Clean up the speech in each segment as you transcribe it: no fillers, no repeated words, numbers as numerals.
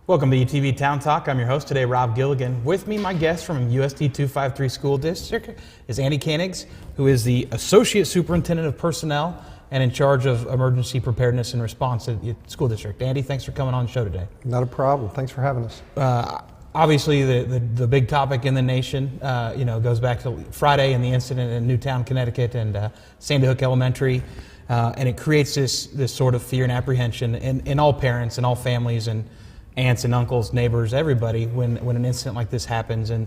Welcome to UTV Town Talk. I'm your host today, Rob Gilligan. With me, my guest from U.S.D. 253 School District is Andy Koenigs, who is the Associate Superintendent of Personnel and in charge of emergency preparedness and response at the school district. Andy, thanks for coming on the show today. Not a problem. Thanks for having us. Obviously, the big topic in the nation, goes back to Friday and the incident in Newtown, Connecticut, and Sandy Hook Elementary, and it creates this sort of fear and apprehension in all parents and all families and aunts and uncles, neighbors, everybody when an incident like this happens, and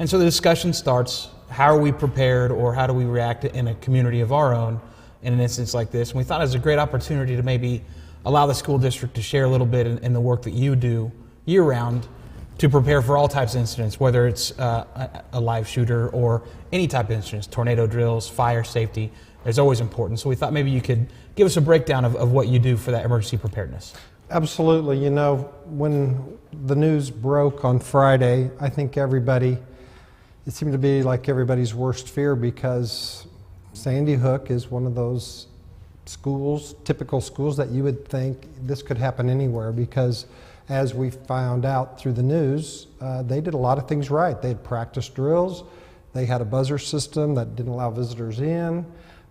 so the discussion starts: how are we prepared, or how do we react in a community of our own in an instance like this? And we thought it was a great opportunity to maybe allow the school district to share a little bit in the work that you do year-round to prepare for all types of incidents, whether it's a live shooter or any type of incidents, tornado drills, fire safety. Is always important. So we thought maybe you could give us a breakdown of what you do for that emergency preparedness. Absolutely. You know, when the news broke on Friday, I think it seemed to be like everybody's worst fear, because Sandy Hook is one of those schools, typical schools, that you would think this could happen anywhere, because as we found out through the news, they did a lot of things right. They had practice drills. They had a buzzer system that didn't allow visitors in.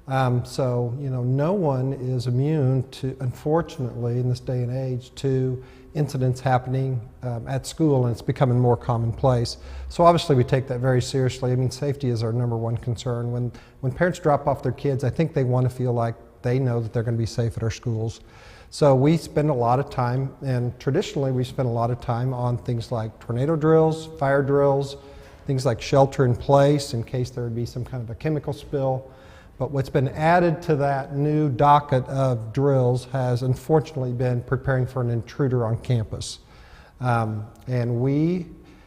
No one is immune to, unfortunately, in this day and age, to incidents happening at school, and it's becoming more commonplace. So obviously we take that very seriously. I mean, safety is our number one concern. When parents drop off their kids, I think they want to feel like they know that they're going to be safe at our schools. So we spend a lot of time, and traditionally we spend a lot of time on things like tornado drills, fire drills, things like shelter in place in case there would be some kind of a chemical spill. But what's been added to that new docket of drills has unfortunately been preparing for an intruder on campus. And we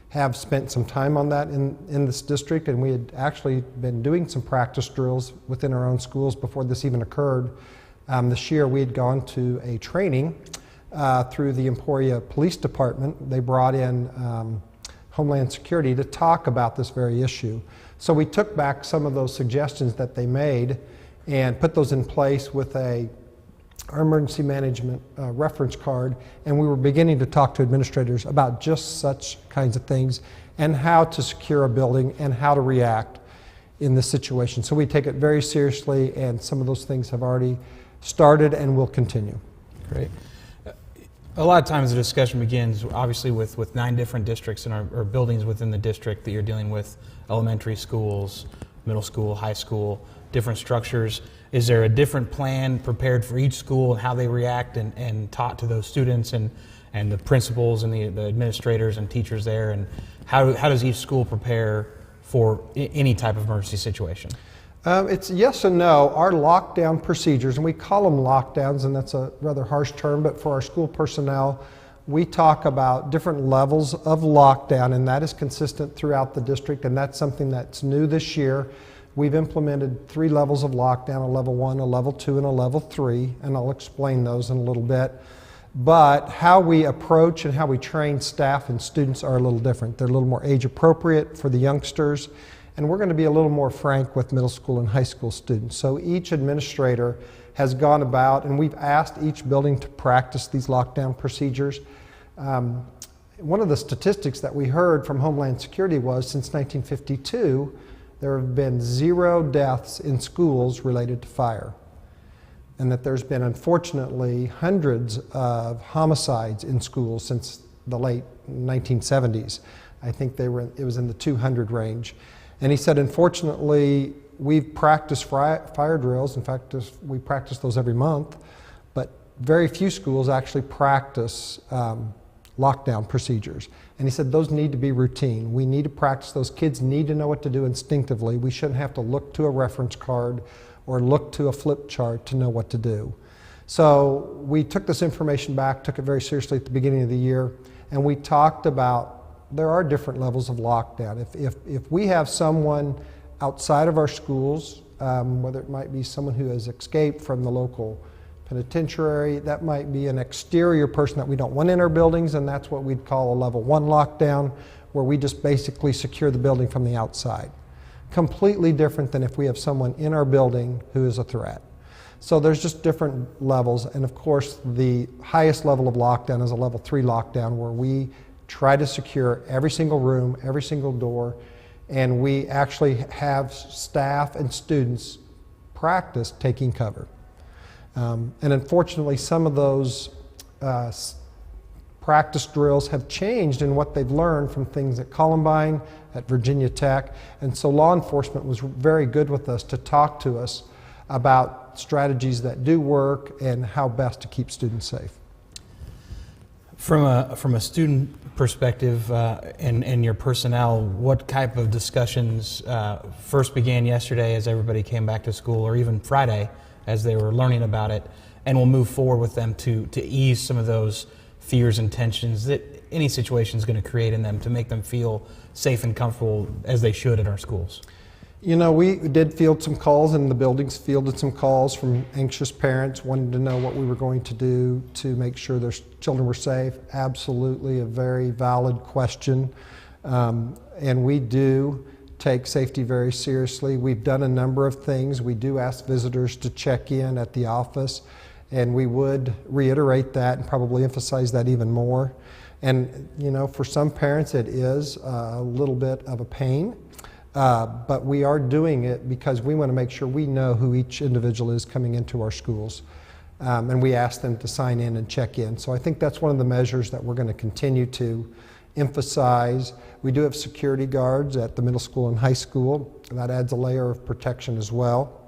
have spent some time on that in this district, and we had actually been doing some practice drills within our own schools before this even occurred. This year we had gone to a training through the Emporia Police Department. They brought in Homeland Security to talk about this very issue. So we took back some of those suggestions that they made and put those in place with our emergency management reference card, and we were beginning to talk to administrators about just such kinds of things and how to secure a building and how to react in this situation. So we take it very seriously, and some of those things have already started and will continue. Great. A lot of times the discussion begins obviously with 9 different districts and our buildings within the district that you're dealing with: elementary schools, middle school, high school, different structures. Is there a different plan prepared for each school and how they react and taught to those students and the principals and the administrators and teachers there? And how does each school prepare for any type of emergency situation? It's yes and no. Our lockdown procedures, and we call them lockdowns, and that's a rather harsh term, but for our school personnel, we talk about different levels of lockdown, and that is consistent throughout the district, and that's something that's new this year. We've implemented 3 levels of lockdown: a level 1, a level 2, and a level 3, and I'll explain those in a little bit. But how we approach and how we train staff and students are a little different. They're a little more age appropriate for the youngsters, and we're going to be a little more frank with middle school and high school students. So each administrator has gone about, and we've asked each building to practice these lockdown procedures. One of the statistics that we heard from Homeland Security was, since 1952, there have been 0 deaths in schools related to fire, and that there's been, unfortunately, hundreds of homicides in schools since the late 1970s. I think it was in the 200 range. And he said, unfortunately, we've practiced fire drills. In fact, we practice those every month, but very few schools actually practice lockdown procedures. And he said those need to be routine. We need to practice. Those kids need to know what to do instinctively. We shouldn't have to look to a reference card or look to a flip chart to know what to do. So we took this information back, took it very seriously at the beginning of the year, and we talked about there are different levels of lockdown. If we have someone outside of our schools, whether it might be someone who has escaped from the local penitentiary, that might be an exterior person that we don't want in our buildings, and that's what we'd call a level 1 lockdown, where we just basically secure the building from the outside. Completely different than if we have someone in our building who is a threat. So there's just different levels, and of course the highest level of lockdown is a level 3 lockdown, where we try to secure every single room, every single door, and we actually have staff and students practice taking cover. And unfortunately, some of those practice drills have changed in what they've learned from things at Columbine, at Virginia Tech, and so law enforcement was very good with us to talk to us about strategies that do work and how best to keep students safe. From a student perspective and your personnel, what type of discussions first began yesterday as everybody came back to school, or even Friday as they were learning about it, and we'll move forward with them to ease some of those fears and tensions that any situation is going to create in them, to make them feel safe and comfortable as they should at our schools? You know, we did field some calls, and the buildings fielded some calls from anxious parents wanting to know what we were going to do to make sure their children were safe. Absolutely a very valid question. And we do take safety very seriously. We've done a number of things. We do ask visitors to check in at the office, and we would reiterate that and probably emphasize that even more. And, you know, for some parents it is a little bit of a pain. But we are doing it because we want to make sure we know who each individual is coming into our schools. And we ask them to sign in and check in. So I think that's one of the measures that we're going to continue to emphasize. We do have security guards at the middle school and high school. That adds a layer of protection as well.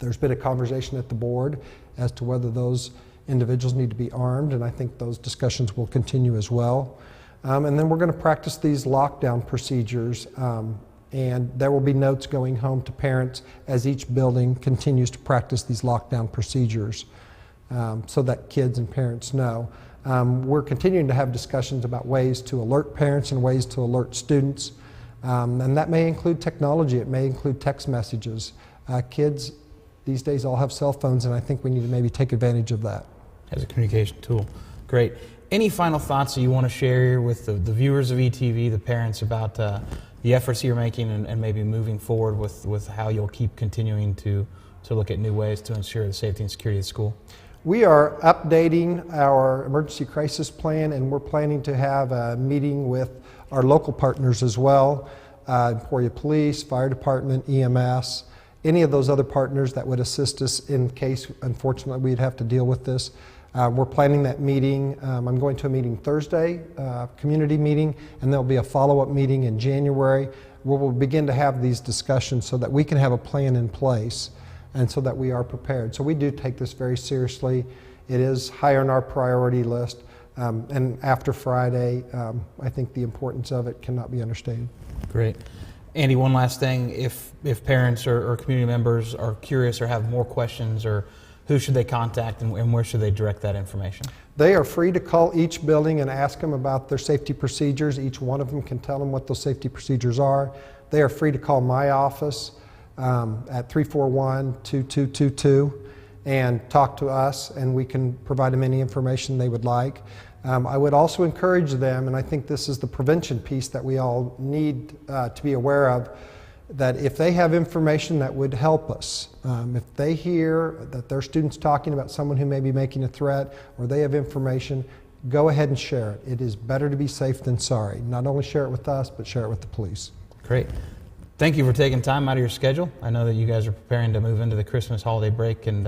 There's been a conversation at the board as to whether those individuals need to be armed, and I think those discussions will continue as well. And then we're going to practice these lockdown procedures. And there will be notes going home to parents as each building continues to practice these lockdown procedures, so that kids and parents know. We're continuing to have discussions about ways to alert parents and ways to alert students. And that may include technology, it may include text messages. Kids these days all have cell phones, and I think we need to maybe take advantage of that. As a communication tool. Great. Any final thoughts that you want to share with the viewers of ETV, the parents, about the efforts you're making and maybe moving forward with how you'll keep continuing to look at new ways to ensure the safety and security of the school? We are updating our emergency crisis plan, and we're planning to have a meeting with our local partners as well, Emporia Police, Fire Department, EMS, any of those other partners that would assist us in case, unfortunately, we'd have to deal with this. We're planning that meeting. I'm going to a meeting Thursday, community meeting, and there'll be a follow-up meeting in January where we'll begin to have these discussions so that we can have a plan in place and so that we are prepared. So we do take this very seriously. It is high on our priority list, and after Friday, I think the importance of it cannot be understated. Great. Andy, one last thing. If parents or community members are curious or have more questions, or who should they contact and where should they direct that information? They are free to call each building and ask them about their safety procedures. Each one of them can tell them what those safety procedures are. They are free to call my office at 341-2222 and talk to us, and we can provide them any information they would like. I would also encourage them, and I think this is the prevention piece that we all need to be aware of, that if they have information that would help us, if they hear that their students talking about someone who may be making a threat, or they have information, go ahead and share it. It is better to be safe than sorry. Not only share it with us, but share it with the police. Great. Thank you for taking time out of your schedule. I know that you guys are preparing to move into the Christmas holiday break, and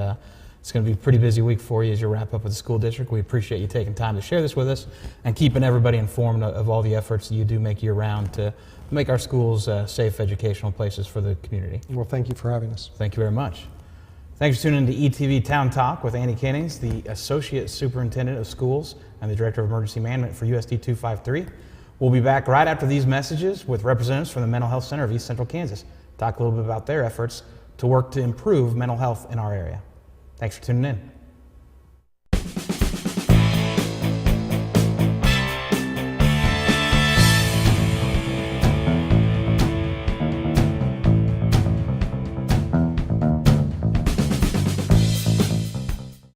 it's going to be a pretty busy week for you as you wrap up with the school district. We appreciate you taking time to share this with us and keeping everybody informed of all the efforts that you do make year-round to make our schools safe educational places for the community. Well, thank you for having us. Thank you very much. Thanks for tuning in to ETV Town Talk with Andy Koenigs, the Associate Superintendent of Schools and the Director of Emergency Management for U.S.D. 253. We'll be back right after these messages with representatives from the Mental Health Center of East Central Kansas. Talk a little bit about their efforts to work to improve mental health in our area. Thanks for tuning in.